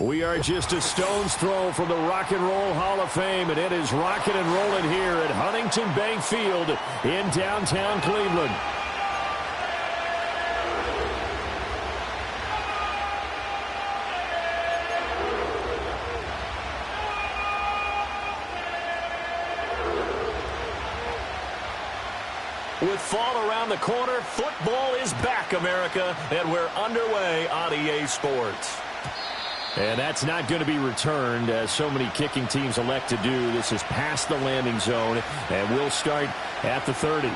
We are just a stone's throw from the Rock and Roll Hall of Fame, and it is rocking and rolling here at Huntington Bank Field in downtown Cleveland. With fall around the corner, football is back, America, and we're underway on EA Sports. And that's not going to be returned, as so many kicking teams elect to do. This is past the landing zone, and we'll start at the 30.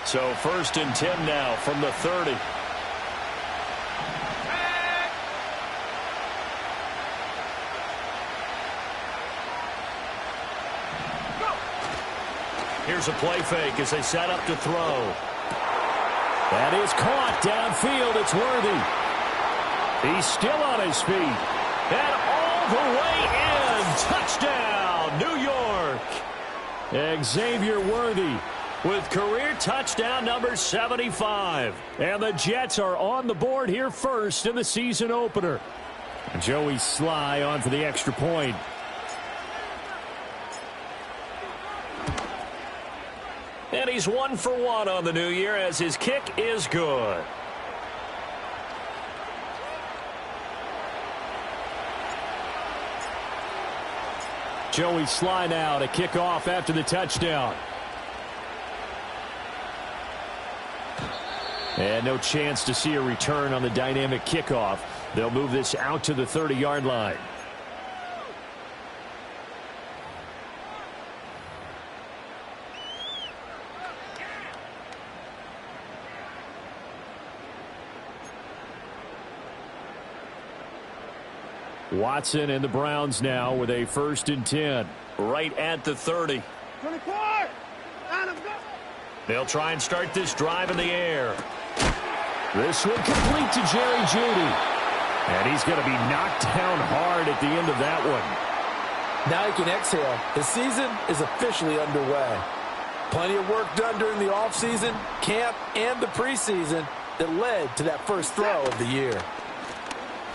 So 1st and 10 now from the 30. Here's a play fake as they set up to throw. That is caught downfield. It's Worthy. He's still on his feet. And all the way in. Touchdown, New York. Xavier Worthy with career touchdown number 75. And the Jets are on the board here first in the season opener. Joey Sly on for the extra point. And he's 1 for 1 on the new year as his kick is good. Joey Sly now to kick off after the touchdown. And no chance to see a return on the dynamic kickoff. They'll move this out to the 30-yard line. Watson and the Browns now with a 1st and 10. Right at the 30. 24! They'll try and start this drive in the air. This one complete to Jerry Jeudy. And he's going to be knocked down hard at the end of that one. Now he can exhale. The season is officially underway. Plenty of work done during the offseason, camp, and the preseason that led to that first throw of the year.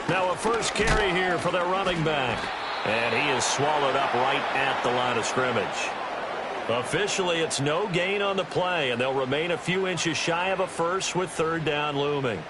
Now a first carry here for their running back. And he is swallowed up right at the line of scrimmage. Officially, it's no gain on the play, and they'll remain a few inches shy of a first with 3rd down looming.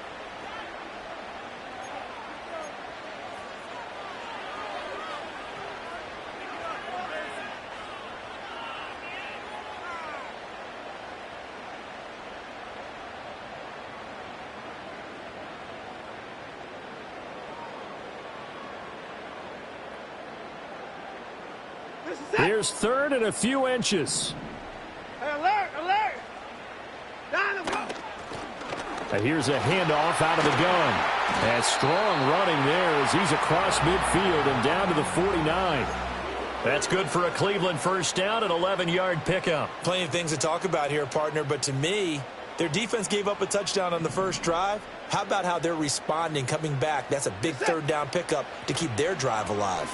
Here's 3rd and a few inches. Hey, alert, alert! Down the road. And here's a handoff out of the gun. And strong running there as he's across midfield and down to the 49. That's good for a Cleveland first down, an 11-yard pickup. Plenty of things to talk about here, partner, but to me, their defense gave up a touchdown on the first drive. How about how they're responding, coming back? That's a big 3rd down pickup to keep their drive alive.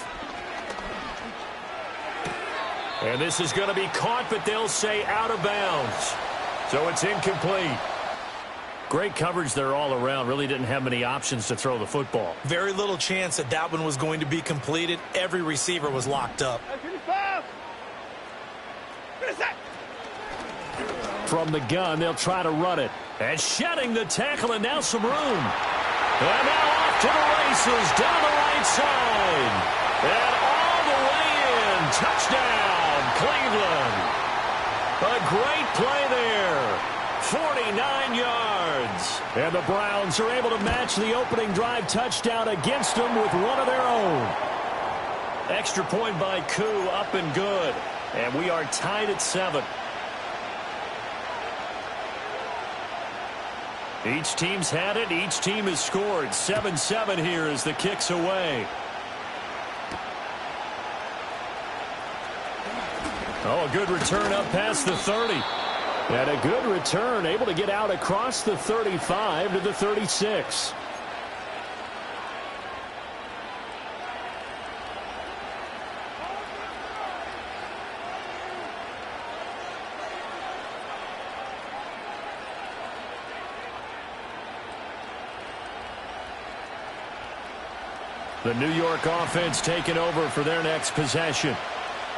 And this is going to be caught, but they'll say out of bounds. So it's incomplete. Great coverage there all around. Really didn't have many options to throw the football. Very little chance that that one was going to be completed. Every receiver was locked up. From the gun, they'll try to run it. And shedding the tackle, and now some room. And now off to the races down the right side. And all the way in. Touchdown, Cleveland. A great play there. 49 yards. And the Browns are able to match the opening drive touchdown against them with one of their own. Extra point by Koo, up and good. And we are tied at 7. Each team's had it. Each team has scored. 7-7 here as the kick's away. Oh, a good return up past the 30. And a good return, able to get out across the 35 to the 36. The New York offense taking over for their next possession.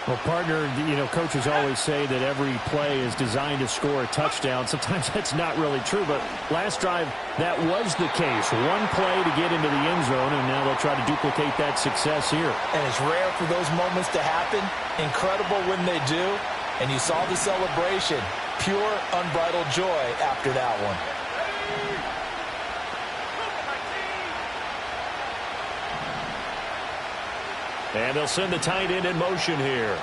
Well, partner, coaches always say that every play is designed to score a touchdown. Sometimes that's not really true, but last drive, that was the case. One play to get into the end zone, and now they'll try to duplicate that success here. And it's rare for those moments to happen. Incredible when they do. And you saw the celebration. Pure, unbridled joy after that one. And they'll send the tight end in motion here.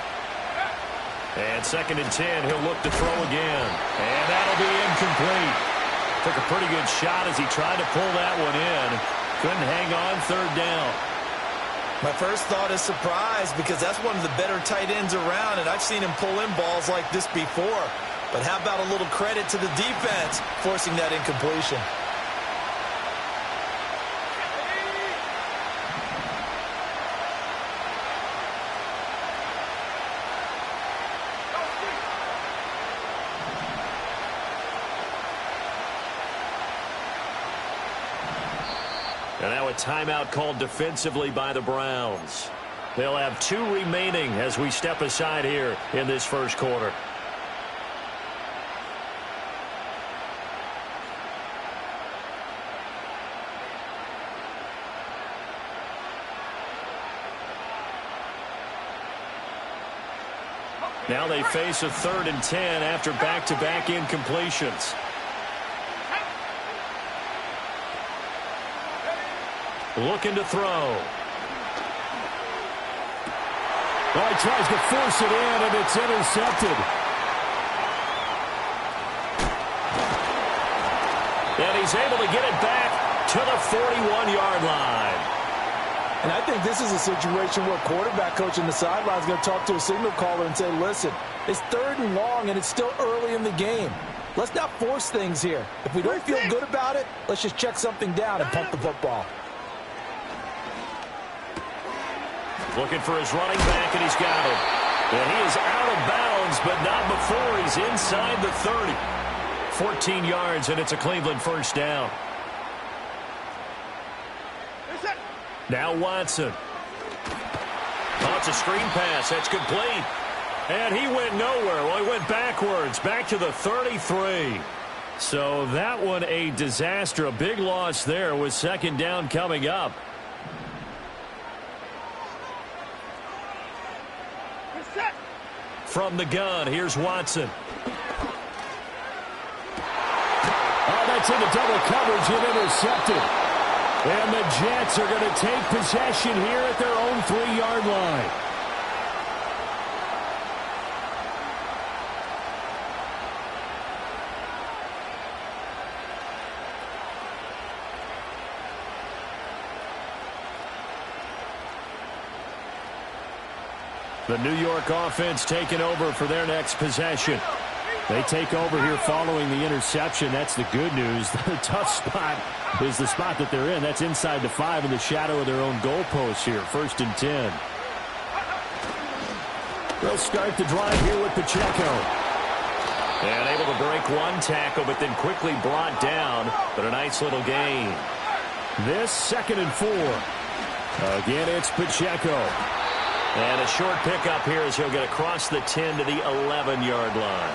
And 2nd and 10, he'll look to throw again. And that'll be incomplete. Took a pretty good shot as he tried to pull that one in. Couldn't hang on 3rd down. My first thought is surprise because that's one of the better tight ends around, and I've seen him pull in balls like this before. But how about a little credit to the defense forcing that incompletion? And now a timeout called defensively by the Browns. They'll have 2 remaining as we step aside here in this first quarter. Now they face a 3rd and 10 after back-to-back incompletions. Looking to throw. Well, he tries to force it in, and it's intercepted. And he's able to get it back to the 41-yard line. And I think this is a situation where quarterback coach on the sideline is going to talk to a signal caller and say, listen, it's 3rd and long, and it's still early in the game. Let's not force things here. If we don't feel good about it, let's just check something down and pump the football. Looking for his running back, and he's got him. And he is out of bounds, but not before he's inside the 30. 14 yards, and it's a Cleveland first down. Now Watson. Oh, it's a screen pass. That's complete. And he went nowhere. Well, he went backwards, back to the 33. So that one a disaster. A big loss there with 2nd down coming up. From the gun, here's Watson. Oh, that's into double coverage and intercepted. And the Jets are going to take possession here at their own 3-yard line. The New York offense taking over for their next possession. They take over here following the interception. That's the good news. The tough spot is the spot that they're in. That's inside the 5 in the shadow of their own goalpost here. 1st and 10. They'll start the drive here with Pacheco. And able to break one tackle, but then quickly brought down. But a nice little gain. This 2nd and 4. Again, it's Pacheco. And a short pickup here as he'll get across the 10 to the 11-yard line.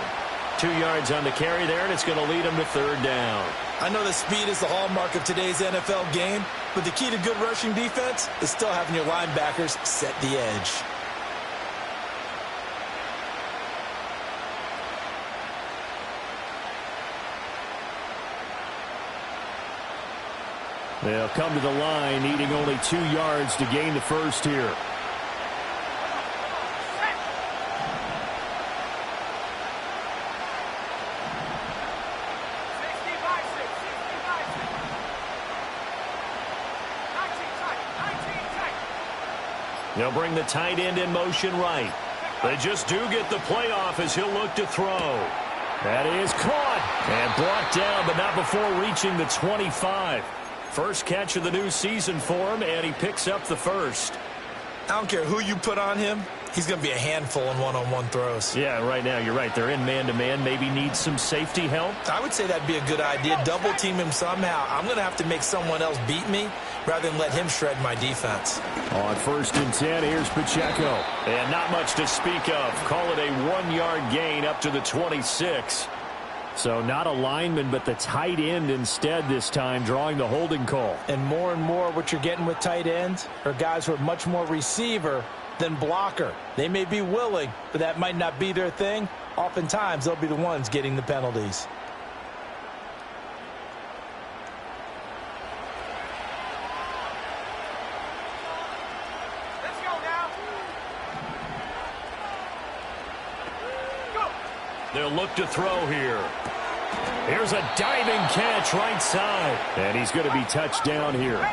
2 yards on the carry there, and it's going to lead him to 3rd down. I know that speed is the hallmark of today's NFL game, but the key to good rushing defense is still having your linebackers set the edge. They'll come to the line, needing only 2 yards to gain the first here. They'll bring the tight end in motion right. They just do get the playoff as he'll look to throw. That is caught and brought down, but not before reaching the 25. First catch of the new season for him, and he picks up the first. I don't care who you put on him. he's going to be a handful in one-on-one throws. Yeah, right now, you're right. They're in man-to-man. Maybe need some safety help. I would say that'd be a good idea. Double team him somehow. I'm going to have to make someone else beat me rather than let him shred my defense. On 1st and 10, here's Pacheco. And not much to speak of. Call it a 1-yard gain up to the 26. So not a lineman, but the tight end instead this time, drawing the holding call. And more what you're getting with tight ends are guys who are much more receiver than blocker. They may be willing, but that might not be their thing. Oftentimes, they'll be the ones getting the penalties. Let's go now. Go. They'll look to throw here. Here's a diving catch right side. And he's going to be touched down here.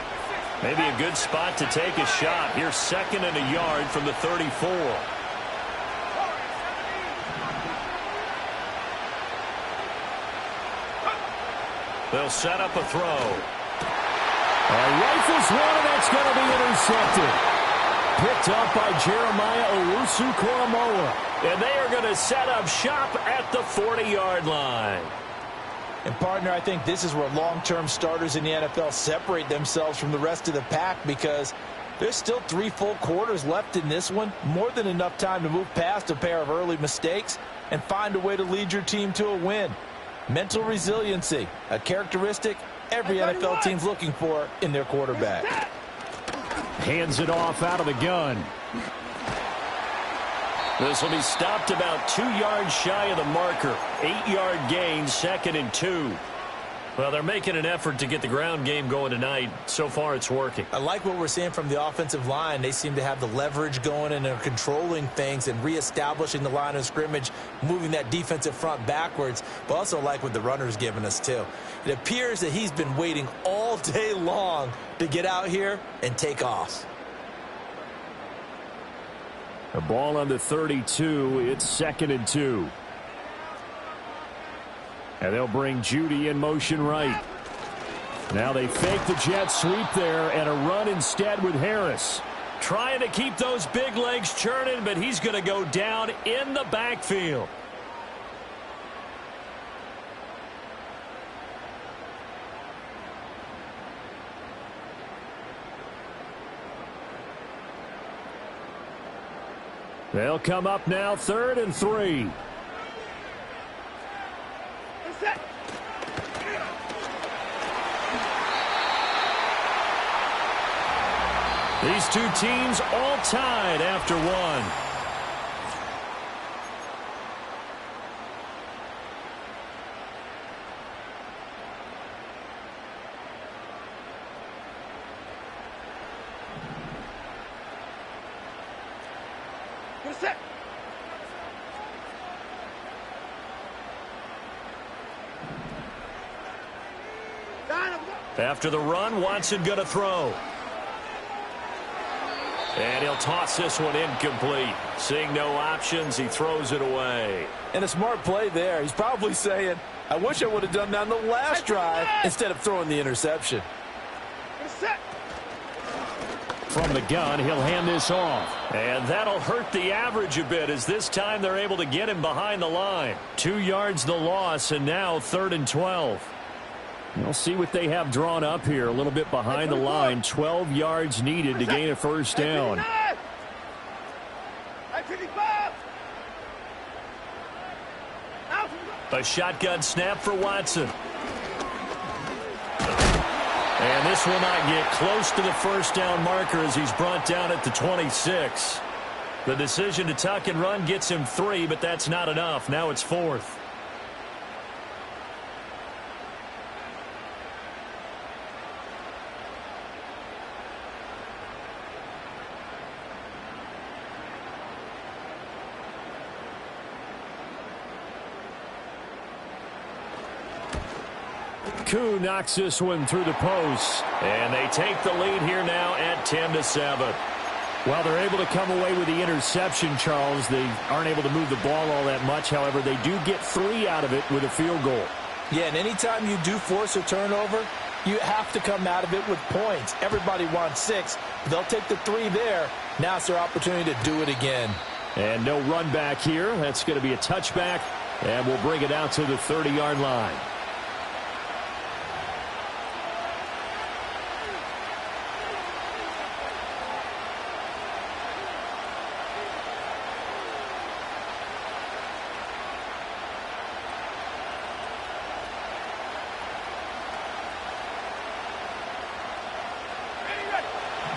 Maybe a good spot to take a shot. Here's 2nd and a yard from the 34. They'll set up a throw. Rifles one, and that's going to be intercepted. Picked up by Jeremiah Owusu-Koramoah. And they are going to set up shop at the 40-yard line. And, partner, I think this is where long-term starters in the NFL separate themselves from the rest of the pack because there's still 3 full quarters left in this one. More than enough time to move past a pair of early mistakes and find a way to lead your team to a win. Mental resiliency, a characteristic every NFL team's looking for in their quarterback. Hands it off out of the gun. This will be stopped about 2 yards shy of the marker. 8-yard gain, 2nd and 2. Well, they're making an effort to get the ground game going tonight. So far, it's working. I like what we're seeing from the offensive line. They seem to have the leverage going and they're controlling things and reestablishing the line of scrimmage, moving that defensive front backwards, but also like what the runner's giving us, too. It appears that he's been waiting all day long to get out here and take off. The ball on the 32. It's 2nd and 2. And they'll bring Judy in motion right. Now they fake the jet sweep there and a run instead with Harris. Trying to keep those big legs churning, but he's going to go down in the backfield. They'll come up now 3rd and 3. These two teams all tied after one. After the run, Watson going to throw. And he'll toss this one incomplete. Seeing no options, he throws it away. And a smart play there. He's probably saying, I wish I would have done that on the last drive instead of throwing the interception. From the gun, he'll hand this off. And that'll hurt the average a bit as this time they're able to get him behind the line. 2 yards the loss, and now 3rd and 12. We'll see what they have drawn up here. A little bit behind the line. 12 yards needed to gain a first down. A shotgun snap for Watson. And this will not get close to the first down marker as he's brought down at the 26. The decision to tuck and run gets him 3, but that's not enough. Now it's 4th. Koo knocks this one through the post. And they take the lead here now at 10-7. Well, they're able to come away with the interception, Charles. They aren't able to move the ball all that much. However, they do get 3 out of it with a field goal. Yeah, and anytime you do force a turnover, you have to come out of it with points. Everybody wants 6. They'll take the 3 there. Now it's their opportunity to do it again. And no run back here. That's going to be a touchback, and we'll bring it out to the 30-yard line.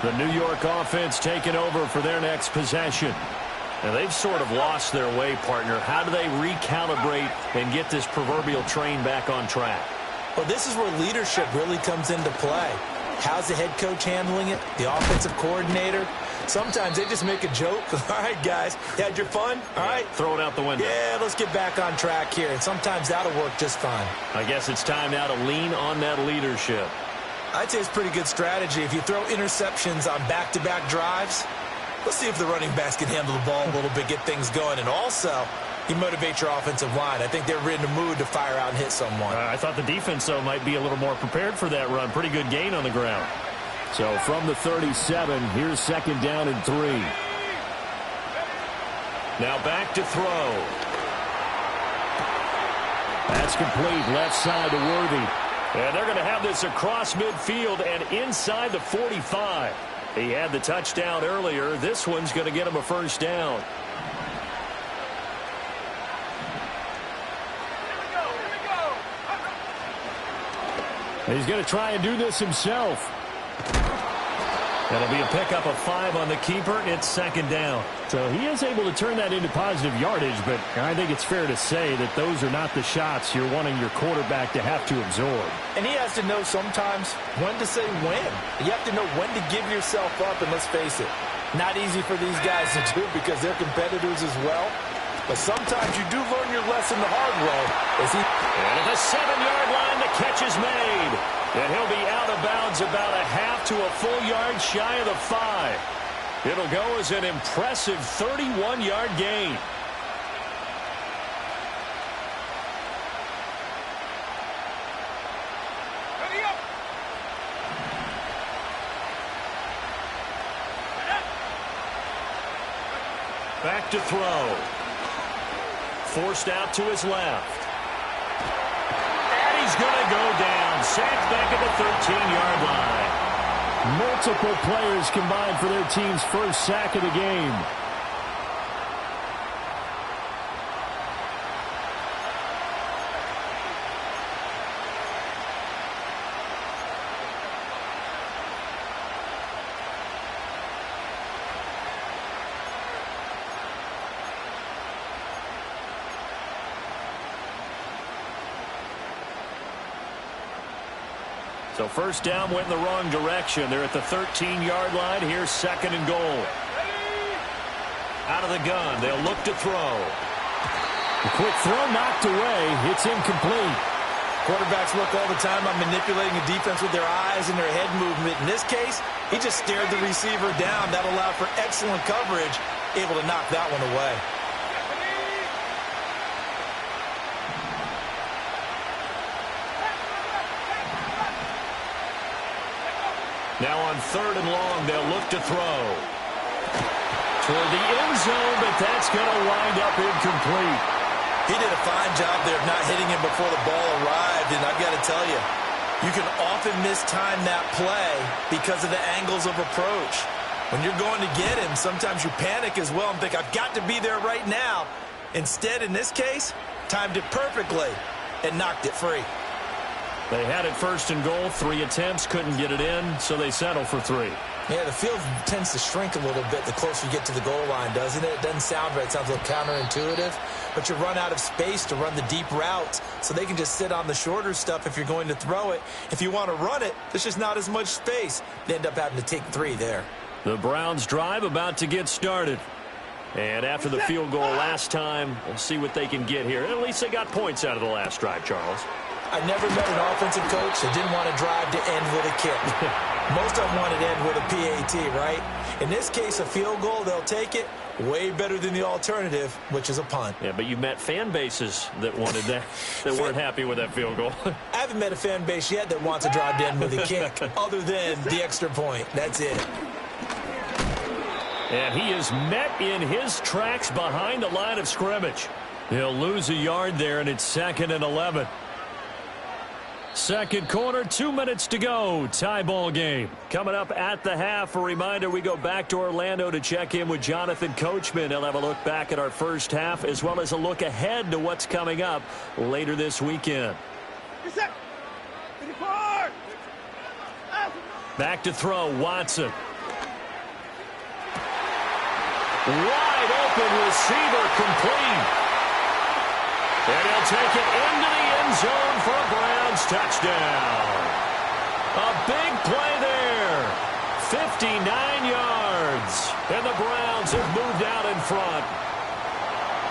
The New York offense taking over for their next possession. And they've sort of lost their way, partner. How do they recalibrate and get this proverbial train back on track? Well, this is where leadership really comes into play. How's the head coach handling it? The offensive coordinator? Sometimes they just make a joke. All right, guys, you had your fun? All right. Throw it out the window. Yeah, let's get back on track here. And sometimes that'll work just fine. I guess it's time now to lean on that leadership. I'd say it's pretty good strategy. If you throw interceptions on back-to-back drives, let's see if the running backs can handle the ball a little bit, get things going. And also, you motivate your offensive line. I think they're in the mood to fire out and hit someone. I thought the defense, though, might be a little more prepared for that run. Pretty good gain on the ground. So from the 37, here's 2nd down and 3. Now back to throw. That's complete. Left side to Worthy. And they're going to have this across midfield and inside the 45. He had the touchdown earlier. This one's going to get him a first down. He's going to try and do this himself. That'll be a pickup of 5 on the keeper. It's 2nd down. So he is able to turn that into positive yardage, but I think it's fair to say that those are not the shots you're wanting your quarterback to have to absorb. And he has to know sometimes when to say when. You have to know when to give yourself up, and let's face it, not easy for these guys to do because they're competitors as well. But sometimes you do learn your lesson the hard way. And at the 7-yard line, the catch is made. And he'll be out of bounds about a half to a full yard shy of the 5. It'll go as an impressive 31-yard gain. Back to throw. Forced out to his left. And he's going to go down. Sacked back at the 13-yard line. Multiple players combined for their team's first sack of the game. So first down went in the wrong direction. They're at the 13-yard line. Here's 2nd and goal. Out of the gun. They'll look to throw. A quick throw knocked away. It's incomplete. Quarterbacks work all the time on manipulating the defense with their eyes and their head movement. In this case, he just stared the receiver down. That allowed for excellent coverage, able to knock that one away. Now on 3rd and long, they'll look to throw. Toward the end zone, but that's going to wind up incomplete. He did a fine job there of not hitting him before the ball arrived, and I've got to tell you, you can often mistime that play because of the angles of approach. When you're going to get him, sometimes you panic as well and think, I've got to be there right now. Instead, in this case, timed it perfectly and knocked it free. They had it 1st and goal. 3 attempts, couldn't get it in, so they settle for 3. Yeah, the field tends to shrink a little bit the closer you get to the goal line, doesn't it? It doesn't sound right. It sounds a little counterintuitive. But you run out of space to run the deep routes, so they can just sit on the shorter stuff if you're going to throw it. If you want to run it, there's just not as much space. They end up having to take 3 there. The Browns drive about to get started. And after the field goal last time, we'll see what they can get here. At least they got points out of the last drive, Charles. I never met an offensive coach that didn't want to drive to end with a kick. Most of them wanted to end with a PAT, right? In this case, a field goal, they'll take it. Way better than the alternative, which is a punt. Yeah, but you met fan bases that wanted that, that weren't happy with that field goal. I haven't met a fan base yet that wants to drive to end with a kick, other than the extra point. That's it. And he is met in his tracks behind the line of scrimmage. He'll lose a yard there, and it's 2nd and 11. Second quarter, 2 minutes to go. Tie ball game. Coming up at the half, a reminder we go back to Orlando to check in with Jonathan Coachman. He'll have a look back at our first half as well as a look ahead to what's coming up later this weekend. Back to throw, Watson. Wide open receiver, complete. And he'll take it into the end zone for a Browns touchdown. A big play there. 59 yards. And the Browns have moved out in front.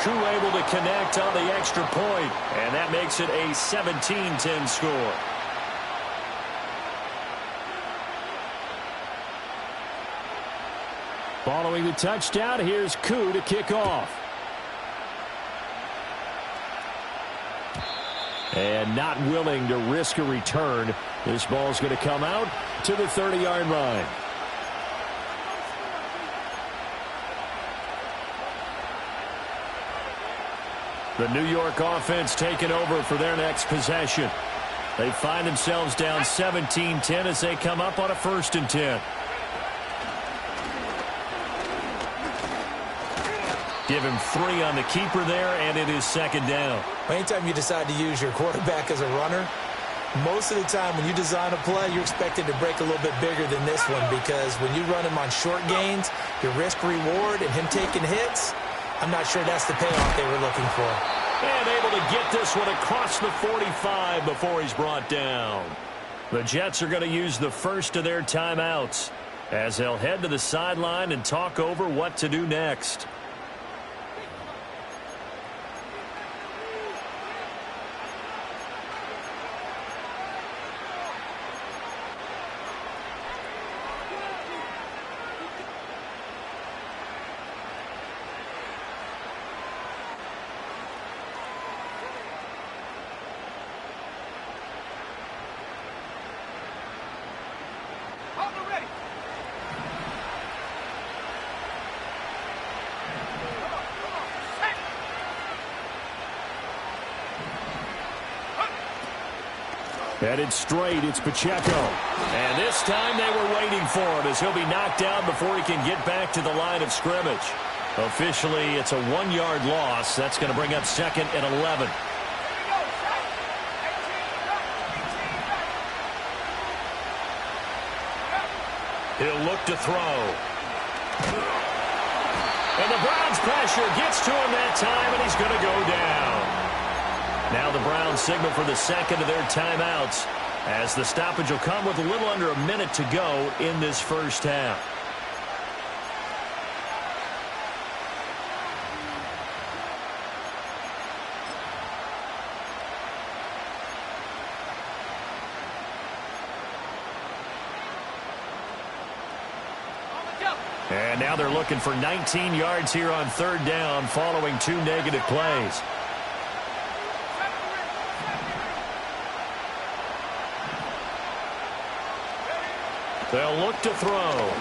Koo able to connect on the extra point, and that makes it a 17-10 score. Following the touchdown, here's Koo to kick off. And not willing to risk a return. This ball's going to come out to the 30-yard line. The New York offense taking over for their next possession. They find themselves down 17-10 as they come up on a 1st and 10. Give him 3 on the keeper there, and it is 2nd down. Anytime you decide to use your quarterback as a runner, most of the time when you design a play, you're expected to break a little bit bigger than this one, because when you run him on short gains, your risk-reward and him taking hits, I'm not sure that's the payoff they were looking for. And able to get this one across the 45 before he's brought down. The Jets are going to use the first of their timeouts as they'll head to the sideline and talk over what to do next. Headed straight, it's Pacheco. And this time they were waiting for him as he'll be knocked down before he can get back to the line of scrimmage. Officially, it's a 1-yard loss. That's going to bring up 2nd and 11. He'll look to throw. And the Browns pressure gets to him that time, and he's going to go down. Now the Browns signal for the 2nd of their timeouts as the stoppage will come with a little under a minute to go in this first half. And now they're looking for 19 yards here on 3rd down following 2 negative plays. They'll look to throw.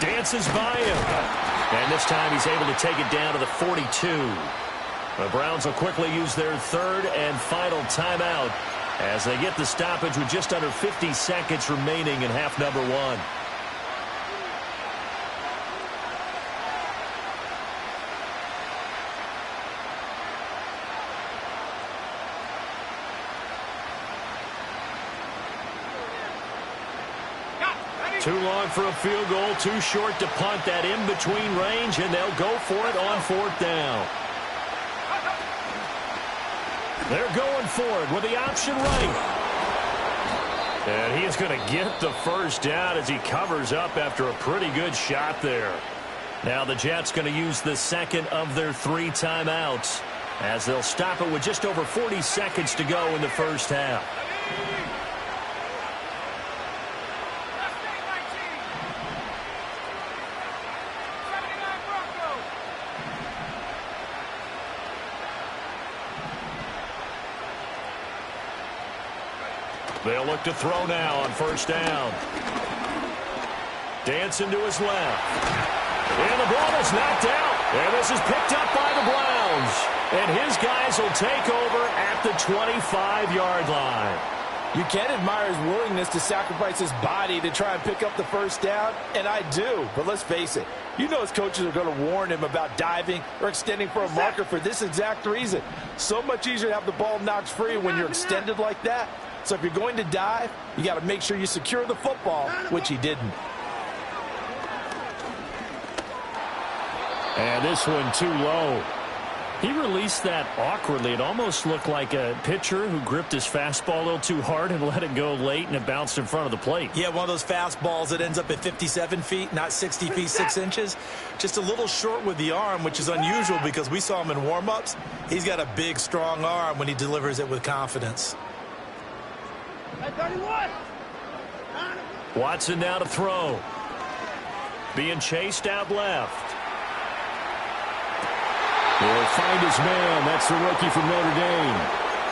Dances by him. And this time he's able to take it down to the 42. The Browns will quickly use their 3rd and final timeout as they get the stoppage with just under 50 seconds remaining in half number 1. Too long for a field goal, too short to punt. That in-between range, and they'll go for it on 4th down. They're going for it with the option right. And he is going to get the first down as he covers up after a pretty good shot there. Now the Jets going to use the 2nd of their 3 timeouts as they'll stop it with just over 40 seconds to go in the first half. They'll look to throw now on 1st down. Dancing to his left. And the ball is knocked out. And this is picked up by the Browns. And his guys will take over at the 25-yard line. You can admire his willingness to sacrifice his body to try and pick up the first down, and I do. But let's face it, you know his coaches are going to warn him about diving or extending for a marker for this exact reason. So much easier to have the ball knocked free when you're extended like that. So if you're going to dive, you got to make sure you secure the football, which he didn't. And this one too low. He released that awkwardly. It almost looked like a pitcher who gripped his fastball a little too hard and let it go late, and it bounced in front of the plate. Yeah, one of those fastballs that ends up at 57 feet, not 60 feet, 6 inches. Just a little short with the arm, which is unusual because we saw him in warm-ups. He's got a big, strong arm when he delivers it with confidence. Watson now to throw. Being chased out left. He'll find his man. That's the rookie from Notre Dame.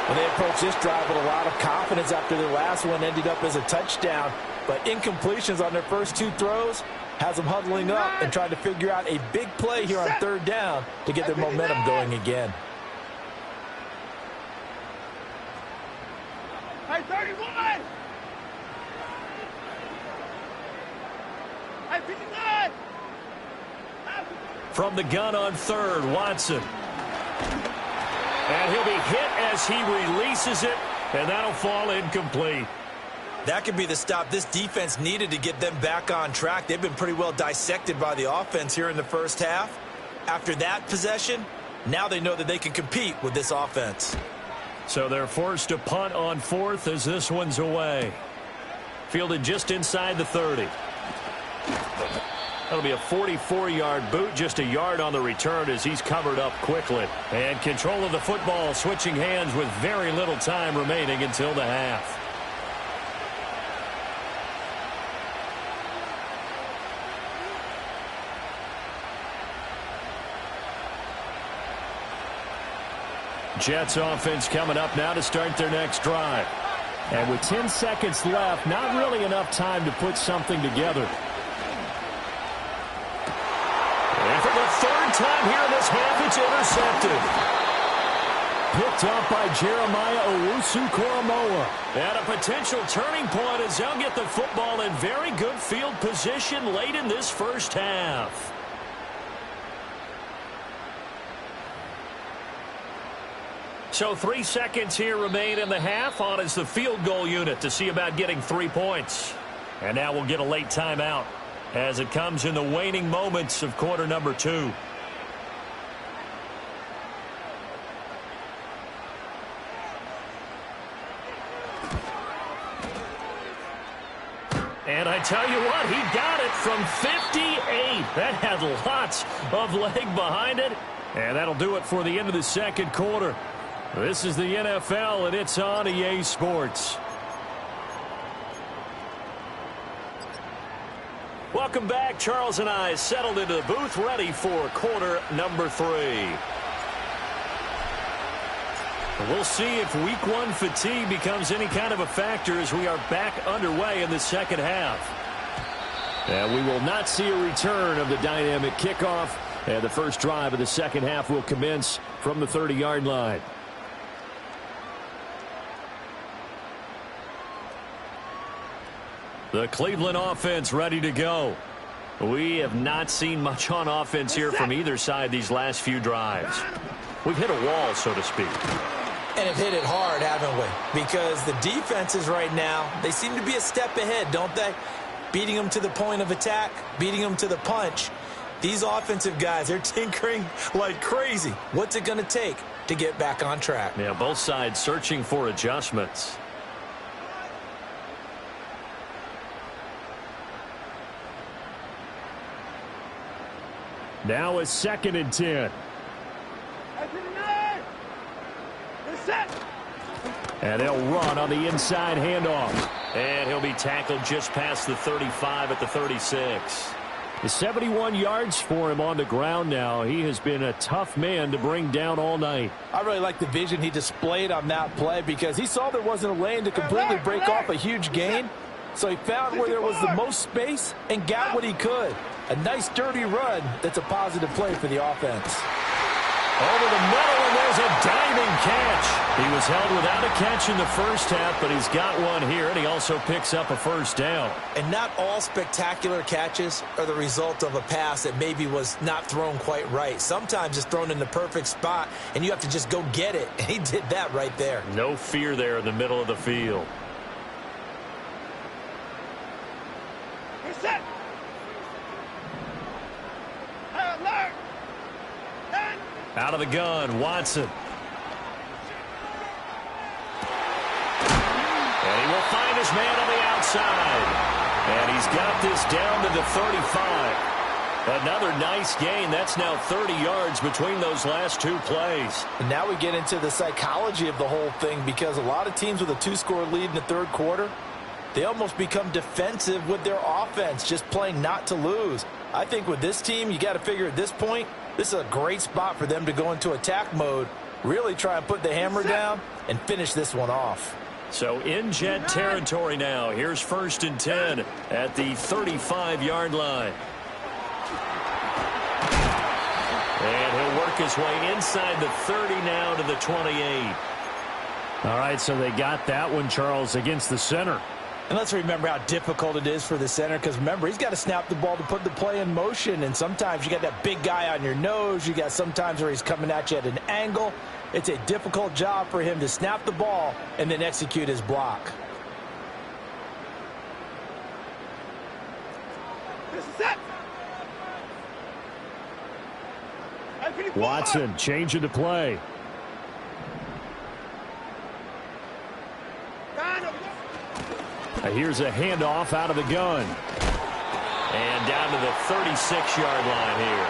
Well, they approached this drive with a lot of confidence after their last one ended up as a touchdown. But incompletions on their first 2 throws has them huddling up and trying to figure out a big play here on 3rd down to get their momentum going again. Hey, 31! Hey, 59! From the gun on 3rd, Watson. And he'll be hit as he releases it, and that'll fall incomplete. That could be the stop this defense needed to get them back on track. They've been pretty well dissected by the offense here in the first half. After that possession, now they know that they can compete with this offense. So they're forced to punt on 4th as this one's away. Fielded just inside the 30. That'll be a 44-yard boot, just a yard on the return as he's covered up quickly. And control of the football, switching hands with very little time remaining until the half. Jets offense coming up now to start their next drive. And with 10 seconds left, not really enough time to put something together. And for the 3rd time here in this half, it's intercepted. Picked up by Jeremiah Owusu-Koramoah. And a potential turning point as they'll get the football in very good field position late in this first half. So 3 seconds here remain in the half. On is the field goal unit to see about getting 3 points. And now we'll get a late timeout as it comes in the waning moments of quarter number 2. And I tell you what, he got it from 58. That had lots of leg behind it. And that'll do it for the end of the 2nd quarter. This is the NFL, and it's on EA Sports. Welcome back. Charles and I settled into the booth, ready for quarter number 3. We'll see if week 1 fatigue becomes any kind of a factor as we are back underway in the second half. And we will not see a return of the dynamic kickoff. And the first drive of the second half will commence from the 30-yard line. The Cleveland offense ready to go. We have not seen much on offense here from either side these last few drives. We've hit a wall, so to speak. And have hit it hard, haven't we? Because the defenses right now, they seem to be a step ahead, don't they? Beating them to the point of attack, beating them to the punch. These offensive guys, they're tinkering like crazy. What's it going to take to get back on track? Yeah, both sides searching for adjustments. Now a 2nd and 10. And they'll run on the inside handoff. And he'll be tackled just past the 35 at the 36. The 71 yards for him on the ground now. He has been a tough man to bring down all night. I really like the vision he displayed on that play because he saw there wasn't a lane to completely break off a huge gain. So he found where there was the most space and got what he could. A nice, dirty run that's a positive play for the offense. Over the middle, and there's a diving catch. He was held without a catch in the first half, but he's got one here, and he also picks up a first down. And not all spectacular catches are the result of a pass that maybe was not thrown quite right. Sometimes it's thrown in the perfect spot, and you have to just go get it. And he did that right there. No fear there in the middle of the field. You're set. Alert. Out of the gun, Watson. And he will find his man on the outside. And he's got this down to the 35. Another nice gain. That's now 30 yards between those last two plays. And now we get into the psychology of the whole thing, because a lot of teams with a 2-score lead in the third quarter, they almost become defensive with their offense, just playing not to lose. I think with this team, you got to figure at this point, this is a great spot for them to go into attack mode, really try and put the hammer down and finish this one off. So in Jet territory now. Here's 1st and 10 at the 35-yard line. And he'll work his way inside the 30 now to the 28. All right, so they got that one, Charles, against the center. And let's remember how difficult it is for the center, because remember, he's got to snap the ball to put the play in motion, and sometimes you got that big guy on your nose. You got sometimes where he's coming at you at an angle. It's a difficult job for him to snap the ball and then execute his block. This is set. Watson changing the play. Here's a handoff out of the gun. And down to the 36-yard line here.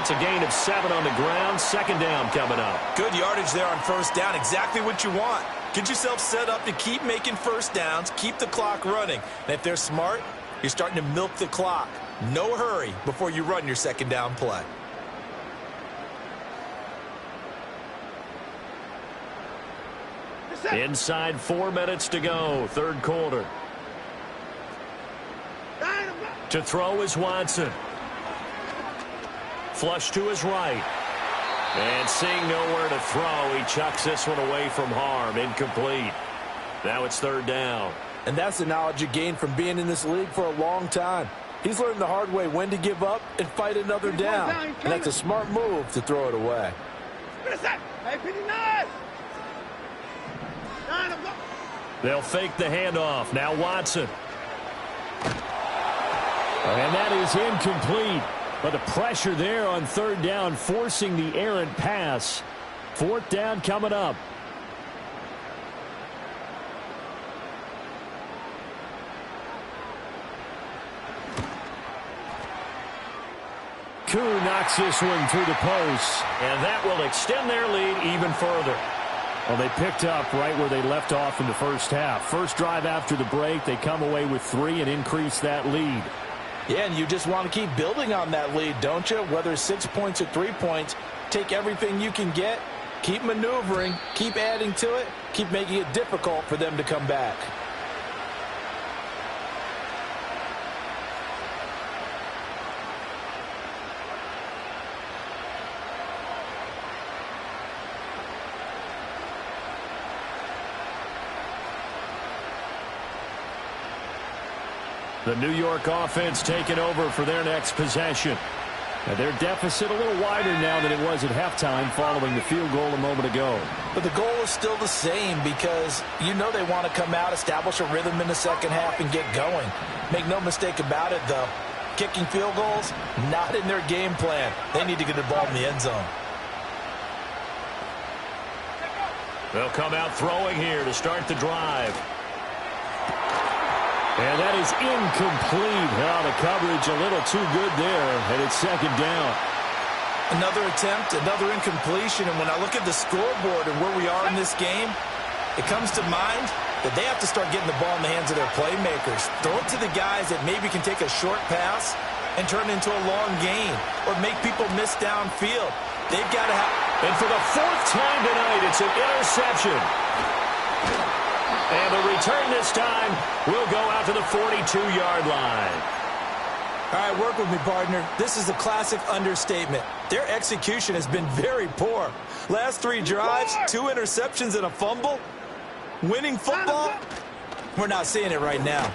It's a gain of 7 on the ground. 2nd down coming up. Good yardage there on 1st down. Exactly what you want. Get yourself set up to keep making 1st downs. Keep the clock running. And if they're smart, you're starting to milk the clock. No hurry before you run your 2nd down play. Inside 4 minutes to go. 3rd quarter. To throw is Watson. Flush to his right. And seeing nowhere to throw, he chucks this one away from harm. Incomplete. Now it's 3rd down. And that's the knowledge you gain from being in this league for a long time. He's learned the hard way when to give up and fight another down. And that's a smart move to throw it away. They'll fake the handoff. Now Watson. And that is incomplete. But the pressure there on 3rd down, forcing the errant pass. 4th down coming up. Koo knocks this one through the post. And that will extend their lead even further. Well, they picked up right where they left off in the first half. First drive after the break, they come away with 3 and increase that lead. Yeah, and you just want to keep building on that lead, don't you? Whether it's 6 points or 3 points, take everything you can get, keep maneuvering, keep adding to it, keep making it difficult for them to come back. The New York offense taking over for their next possession. And their deficit a little wider now than it was at halftime following the field goal a moment ago. But the goal is still the same, because you know they want to come out, establish a rhythm in the second half, and get going. Make no mistake about it, though. Kicking field goals, not in their game plan. They need to get the ball in the end zone. They'll come out throwing here to start the drive. And that is incomplete. Oh, the coverage a little too good there, and it's 2nd down. Another attempt, another incompletion, and when I look at the scoreboard and where we are in this game, it comes to mind that they have to start getting the ball in the hands of their playmakers. Throw it to the guys that maybe can take a short pass and turn it into a long gain, or make people miss downfield. They've got to have... And for the 4th time tonight, it's an interception. And the return this time will go out to the 42-yard line. All right, work with me, partner. This is a classic understatement. Their execution has been very poor. Last 3 drives, 2 interceptions and a fumble. Winning football? We're not seeing it right now.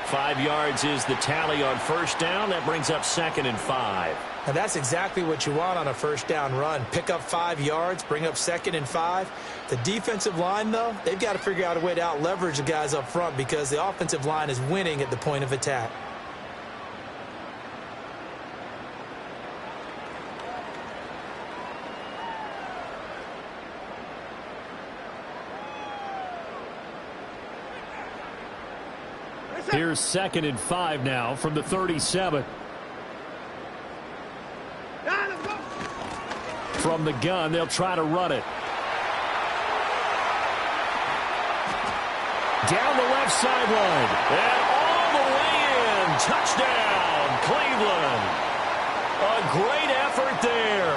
5 yards is the tally on first down. That brings up 2nd and 5. And that's exactly what you want on a first down run. Pick up 5 yards, bring up 2nd and 5. The defensive line, though, they've got to figure out a way to out-leverage the guys up front because the offensive line is winning at the point of attack. Here's 2nd and 5 now from the 37. From the gun, they'll try to run it. Down the left sideline. And all the way in. Touchdown, Cleveland. A great effort there.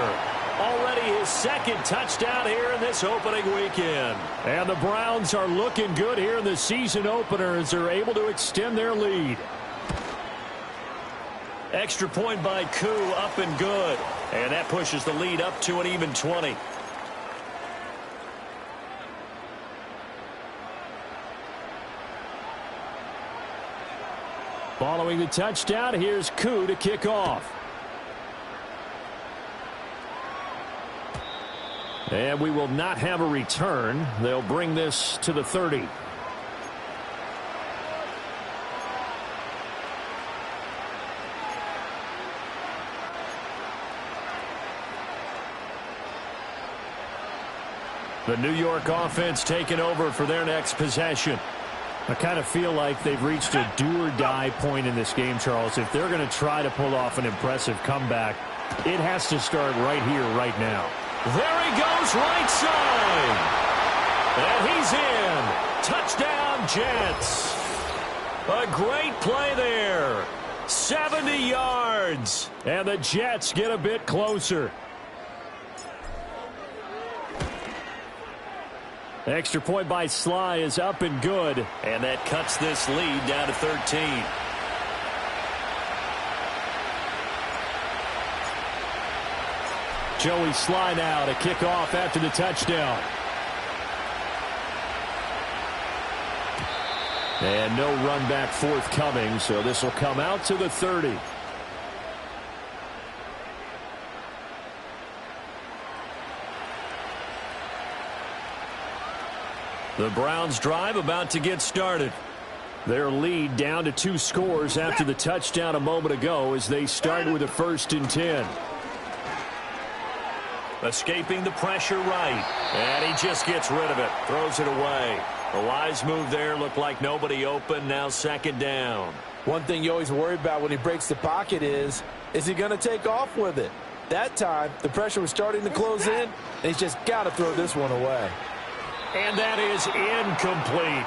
Already his 2nd touchdown here in this opening weekend. And the Browns are looking good here in the season opener as they're able to extend their lead. Extra point by Koo, up and good. And that pushes the lead up to an even 20. Following the touchdown, here's Koo to kick off. And we will not have a return. They'll bring this to the 30. The New York offense taking over for their next possession. I kind of feel like they've reached a do-or-die point in this game, Charles. If they're going to try to pull off an impressive comeback, it has to start right here, right now. There he goes, right side. And he's in. Touchdown, Jets. A great play there. 70 yards. And the Jets get a bit closer. Extra point by Sly is up and good. And that cuts this lead down to 13. Joey Sly now to kick off after the touchdown. And no run back forthcoming, so this will come out to the 30. The Browns drive about to get started. Their lead down to 2 scores after the touchdown a moment ago as they start with a 1st and 10. Escaping the pressure right. And he just gets rid of it. Throws it away. A wise move there. Looked like nobody open. Now 2nd down. One thing you always worry about when he breaks the pocket is he going to take off with it? That time, the pressure was starting to close in, and he's just got to throw this one away. And that is incomplete.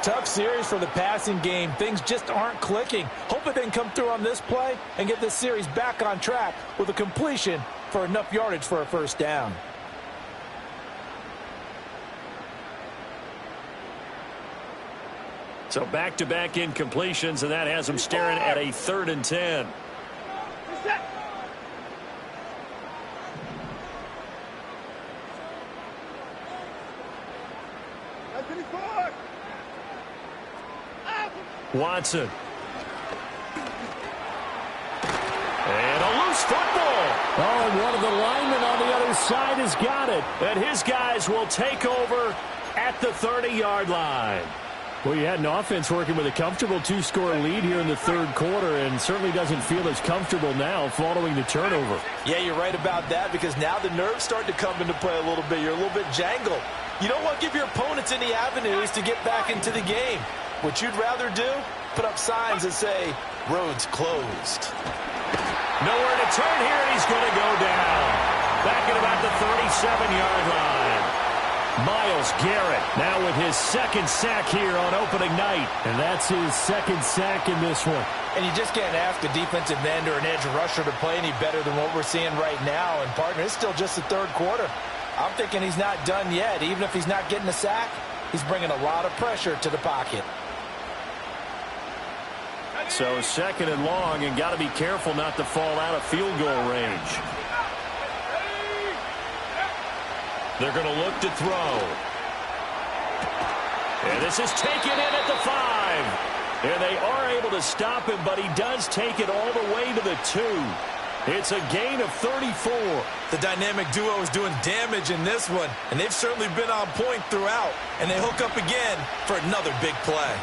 Tough series for the passing game. Things just aren't clicking. Hope it didn't come through on this play and get this series back on track with a completion for enough yardage for a 1st down. So back-to-back incompletions, and that has them staring at a 3rd and 10. Watson. And a loose football. Oh, and one of the linemen on the other side has got it. And his guys will take over at the 30-yard line. Well, you had an offense working with a comfortable 2-score lead here in the 3rd quarter and certainly doesn't feel as comfortable now following the turnover. Yeah, you're right about that because now the nerves start to come into play a little bit. You're a little bit jangled. You don't want to give your opponents any avenues to get back into the game. What you'd rather do, put up signs that say, roads closed. Nowhere to turn here, and he's going to go down. Back at about the 37-yard line. Myles Garrett now with his 2nd sack here on opening night. And that's his 2nd sack in this one. And you just can't ask a defensive end or an edge rusher to play any better than what we're seeing right now. And, partner, it's still just the 3rd quarter. I'm thinking he's not done yet. Even if he's not getting a sack, he's bringing a lot of pressure to the pocket. So 2nd and long, and got to be careful not to fall out of field goal range. They're going to look to throw. And this is taken in at the 5. And they are able to stop him, but he does take it all the way to the 2. It's a gain of 34. The dynamic duo is doing damage in this one, and they've certainly been on point throughout. And they hook up again for another big play.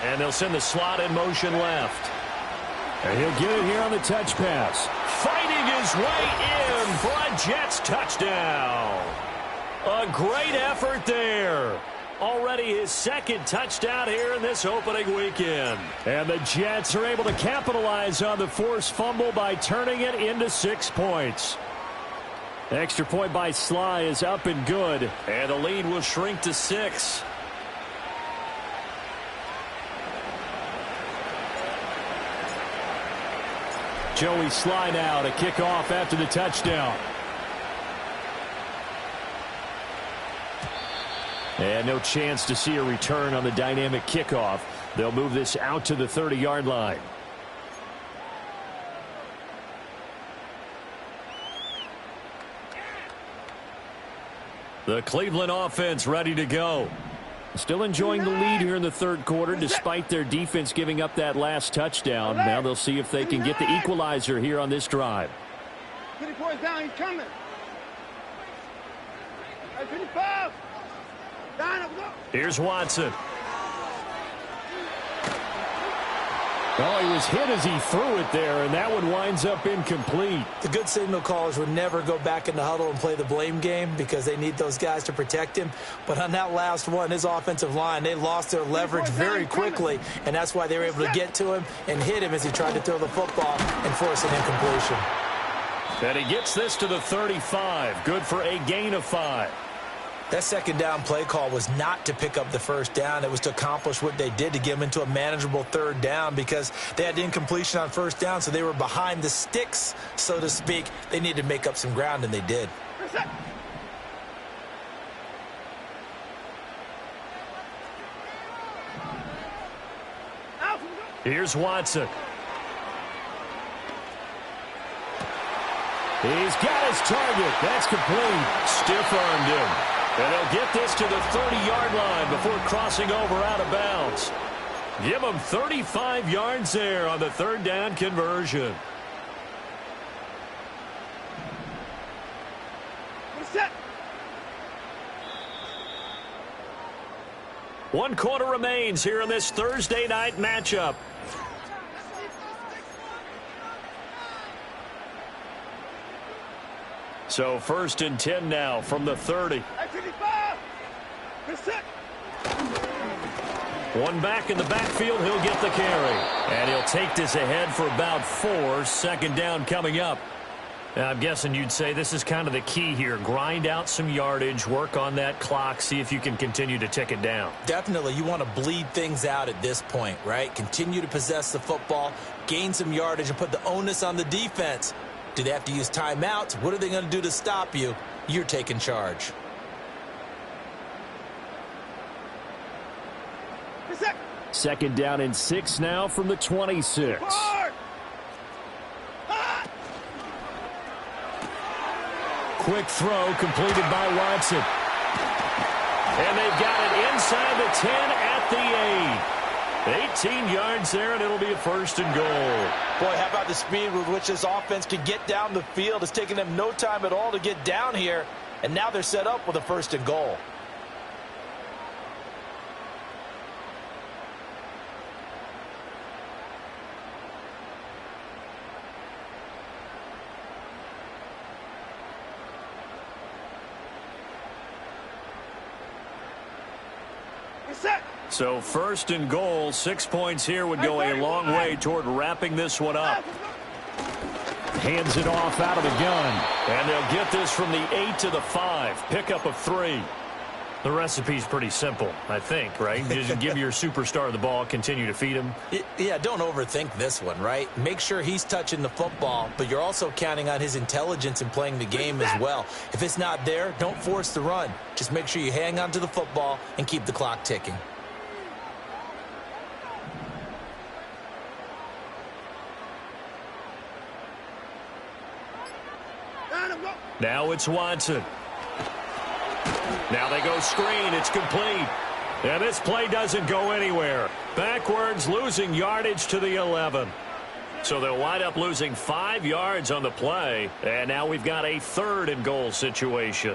And they'll send the slot in motion left. And he'll get it here on the touch pass. Fighting his way in for a Jets touchdown. A great effort there. Already his 2nd touchdown here in this opening weekend. And the Jets are able to capitalize on the forced fumble by turning it into 6 points. Extra point by Sly is up and good. And the lead will shrink to 6. Joey Sly now to kick off after the touchdown. And no chance to see a return on the dynamic kickoff. They'll move this out to the 30-yard line. The Cleveland offense ready to go. Still enjoying the lead here in the 3rd quarter despite their defense giving up that last touchdown. Now they'll see if they can get the equalizer here on this drive. 24 is down, he's coming. 25. Down, up, go. Here's Watson. Well, he was hit as he threw it there, and that one winds up incomplete. The good signal callers would never go back in the huddle and play the blame game because they need those guys to protect him. But on that last one, his offensive line, they lost their leverage very quickly, and that's why they were able to get to him and hit him as he tried to throw the football and force an incompletion. And he gets this to the 35. Good for a gain of 5. That 2nd down play call was not to pick up the 1st down. It was to accomplish what they did to get them into a manageable 3rd down because they had incompletion on 1st down, so they were behind the sticks, so to speak. They needed to make up some ground, and they did. Here's Watson. He's got his target. That's complete. Stiff-armed him. And they'll get this to the 30-yard line before crossing over out of bounds. Give them 35 yards there on the 3rd down conversion. Set. 1 quarter remains here in this Thursday night matchup. So 1st and 10 now from the 30. 25. One back in the backfield, he'll get the carry. And he'll take this ahead for about 4. 2nd down coming up. I'm guessing you'd say this is kind of the key here. Grind out some yardage, work on that clock, see if you can continue to tick it down. Definitely. You want to bleed things out at this point, right? Continue to possess the football, gain some yardage, and put the onus on the defense. Do they have to use timeouts? What are they going to do to stop you? You're taking charge. Second down and 6 now from the 26. Quick throw completed by Watson. And they've got it inside the 10 at the 8. 18 yards there, and it'll be a 1st and goal. Boy, how about the speed with which this offense can get down the field? It's taking them no time at all to get down here, and now they're set up with a 1st and goal. So 1st and goal, 6 points here would go a long way toward wrapping this one up. Hands it off out of the gun. And they'll get this from the 8 to the 5. Pickup of 3. The recipe's pretty simple, I think, right? You just give your superstar the ball, continue to feed him. Yeah, don't overthink this one, right? Make sure he's touching the football, but you're also counting on his intelligence in playing the game as well. If it's not there, don't force the run. Just make sure you hang on to the football and keep the clock ticking. Now it's Watson. Now they go screen. It's complete. And this play doesn't go anywhere. Backwards, losing yardage to the 11. So they'll wind up losing 5 yards on the play. And now we've got a 3rd and goal situation.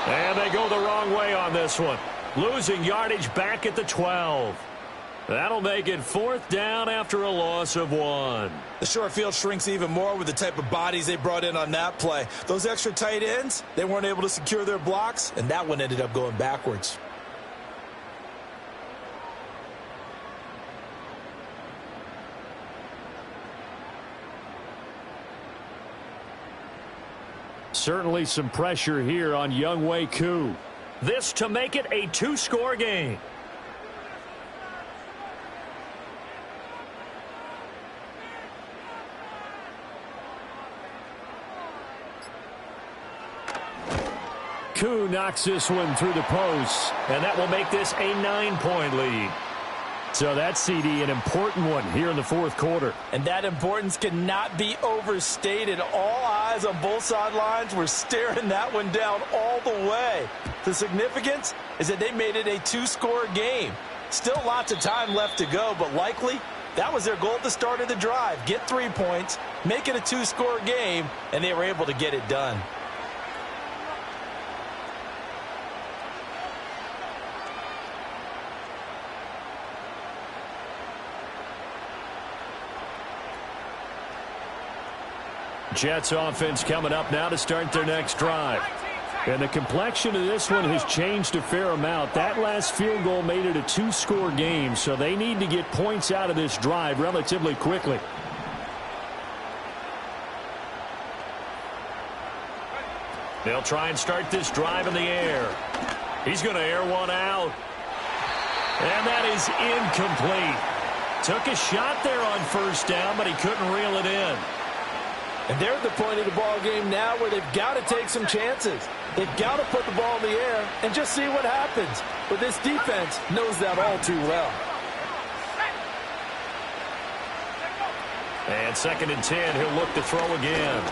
And they go the wrong way on this one. Losing yardage back at the 12. That'll make it 4th down after a loss of 1. The short field shrinks even more with the type of bodies they brought in on that play. Those extra tight ends, they weren't able to secure their blocks, and that one ended up going backwards. Certainly some pressure here on Younghoe Koo. This to make it a 2-score game. Koo knocks this one through the post. And that will make this a 9-point lead. So that's, CD, an important one here in the 4th quarter. And that importance cannot be overstated. All eyes on both sidelines were staring that one down all the way. The significance is that they made it a 2-score game. Still lots of time left to go, but likely that was their goal at the start of the drive. Get 3 points, make it a 2-score game, and they were able to get it done. Jets offense coming up now to start their next drive. And the complexion of this one has changed a fair amount. That last field goal made it a 2-score game, so they need to get points out of this drive relatively quickly. They'll try and start this drive in the air. He's going to air one out. And that is incomplete. Took a shot there on 1st down, but he couldn't reel it in. And they're at the point of the ball game now where they've got to take some chances. They've got to put the ball in the air and just see what happens. But this defense knows that all too well. And 2nd and 10, he'll look to throw again.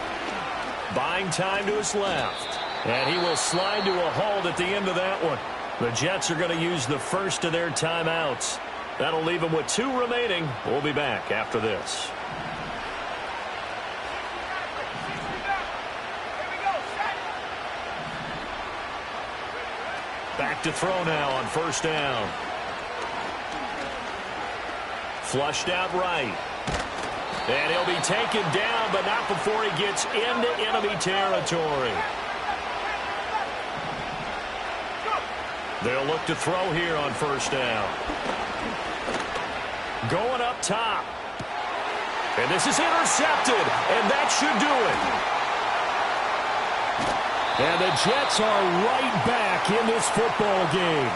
Buying time to his left. And he will slide to a hold at the end of that one. The Jets are going to use the first of their timeouts. That'll leave them with 2 remaining. We'll be back after this. Back to throw now on 1st down. Flushed out right. And he'll be taken down, but not before he gets into enemy territory. They'll look to throw here on 1st down. Going up top. And this is intercepted, and that should do it. And the Jets are right back in this football game.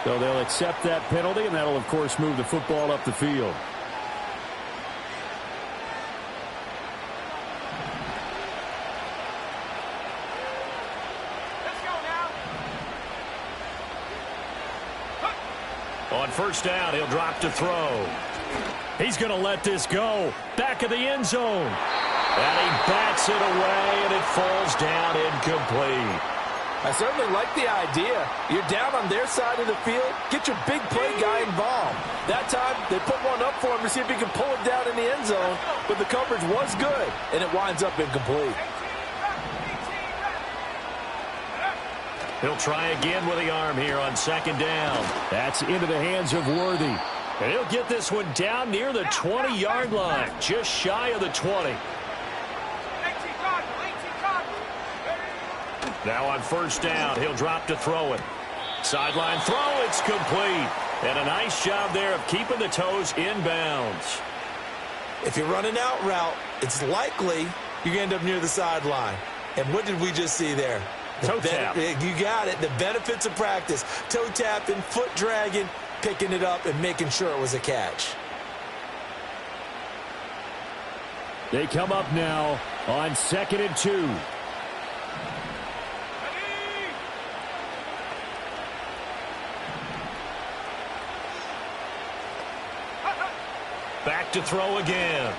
So they'll accept that penalty, and that'll, of course, move the football up the field. On 1st down, he'll drop to throw. He's going to let this go. Back of the end zone. And he bats it away, and it falls down incomplete. I certainly like the idea. You're down on their side of the field. Get your big play guy involved. That time, they put one up for him to see if he can pull it down in the end zone, but the coverage was good, and it winds up incomplete. He'll try again with the arm here on second down. That's into the hands of Worthy. And he'll get this one down near the 20-yard line, just shy of the 20. Now on first down, he'll drop to throw it. Sideline throw, it's complete. And a nice job there of keeping the toes inbounds. If you're running out route, it's likely you're going to end up near the sideline. And what did we just see there? Toe tap. You got it. The benefits of practice. Toe tapping, foot dragging, picking it up, and making sure it was a catch. They come up now on 2nd and 2. Back to throw again.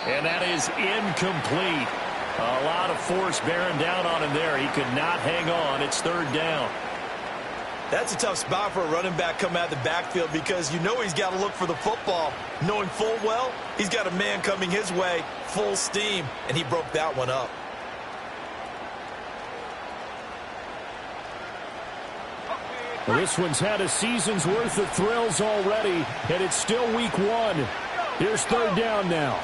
And that is incomplete. A lot of force bearing down on him there. He could not hang on. It's third down. That's a tough spot for a running back coming out of the backfield because you know he's got to look for the football, knowing full well he's got a man coming his way, full steam, and he broke that one up. Well, this one's had a season's worth of thrills already, and it's still week 1. Here's third down now.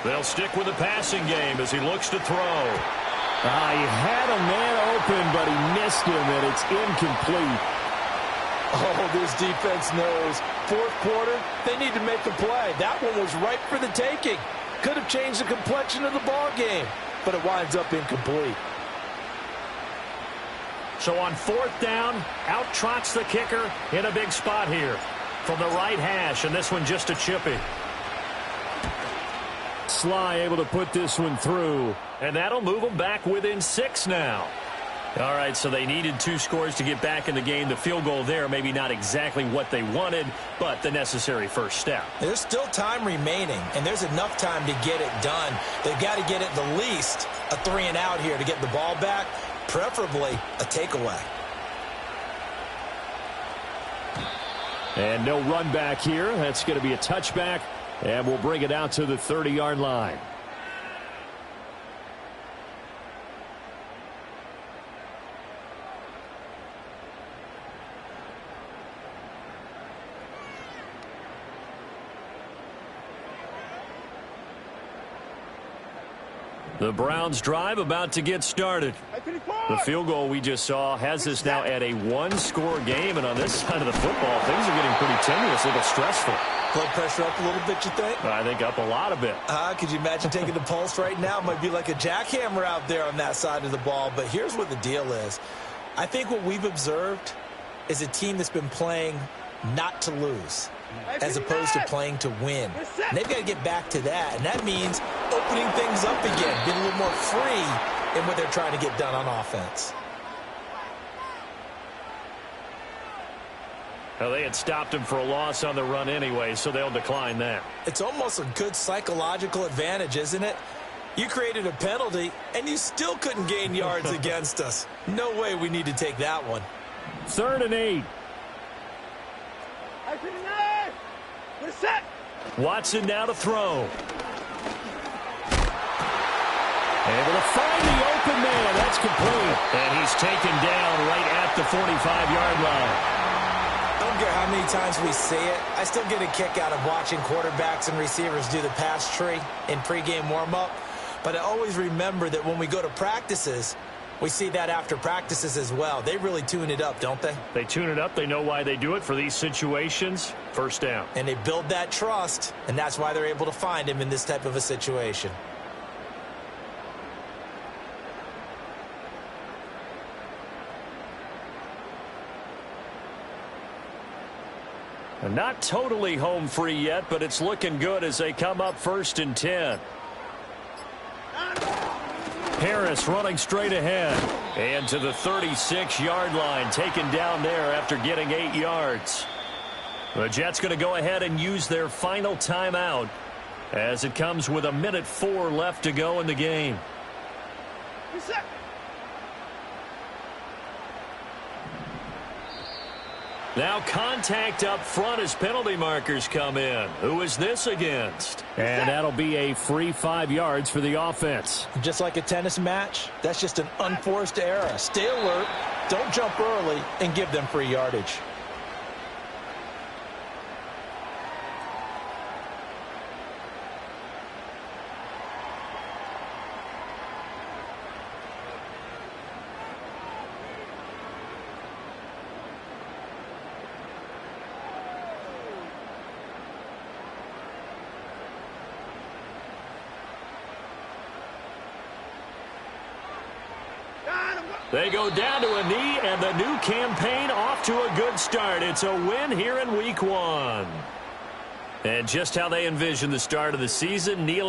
They'll stick with the passing game as he looks to throw. He had a man open, but he missed him, and it's incomplete. Oh, this defense knows. Fourth quarter, they need to make a play. That one was ripe for the taking. Could have changed the complexion of the ball game, but it winds up incomplete. So on fourth down, out trots the kicker in a big spot here from the right hash, and this one just a chippy. Sly able to put this one through. And that'll move them back within 6 now. All right, so they needed 2 scores to get back in the game. The field goal there, maybe not exactly what they wanted, but the necessary first step. There's still time remaining, and there's enough time to get it done. They've got to get at the least a 3-and-out here to get the ball back, preferably a takeaway. And no run back here. That's going to be a touchback, and we'll bring it out to the 30-yard line. The Browns drive about to get started. The field goal we just saw has us now at a 1-score game, and on this side of the football, things are getting pretty tenuous, a little stressful. Blood pressure up a little bit, you think? I think up a lot of it. Could you imagine taking the pulse right now? It might be like a jackhammer out there on that side of the ball, but here's what the deal is. I think what we've observed is a team that's been playing not to lose, as opposed to playing to win. And they've got to get back to that, and that means opening things up again, being a little more free in what they're trying to get done on offense. Well, they had stopped him for a loss on the run anyway, so they'll decline that. It's almost a good psychological advantage, isn't it? You created a penalty, and you still couldn't gain yards against us. No way we need to take that one. 3rd and 8. We're set. Watson now to throw. Able to find the open man. That's complete. And he's taken down right at the 45-yard line. I don't care how many times we see it. I still get a kick out of watching quarterbacks and receivers do the pass tree in pregame warm-up. But I always remember that when we go to practices, we see that after practices as well. They really tune it up, don't they? They tune it up. They know why they do it for these situations. First down. And they build that trust, and that's why they're able to find him in this type of a situation. Not totally home free yet, but it's looking good as they come up 1st and 10. Harris running straight ahead. And to the 36-yard line, taken down there after getting 8 yards. The Jets going to go ahead and use their final timeout as it comes with 1:04 left to go in the game. Now contact up front as penalty markers come in. Who is this against? And that'll be a free 5 yards for the offense. Just like a tennis match, that's just an unforced error. Stay alert, don't jump early, and give them free yardage. They go down to a knee, and the new campaign off to a good start. It's a win here in Week 1. And just how they envision the start of the season, kneeling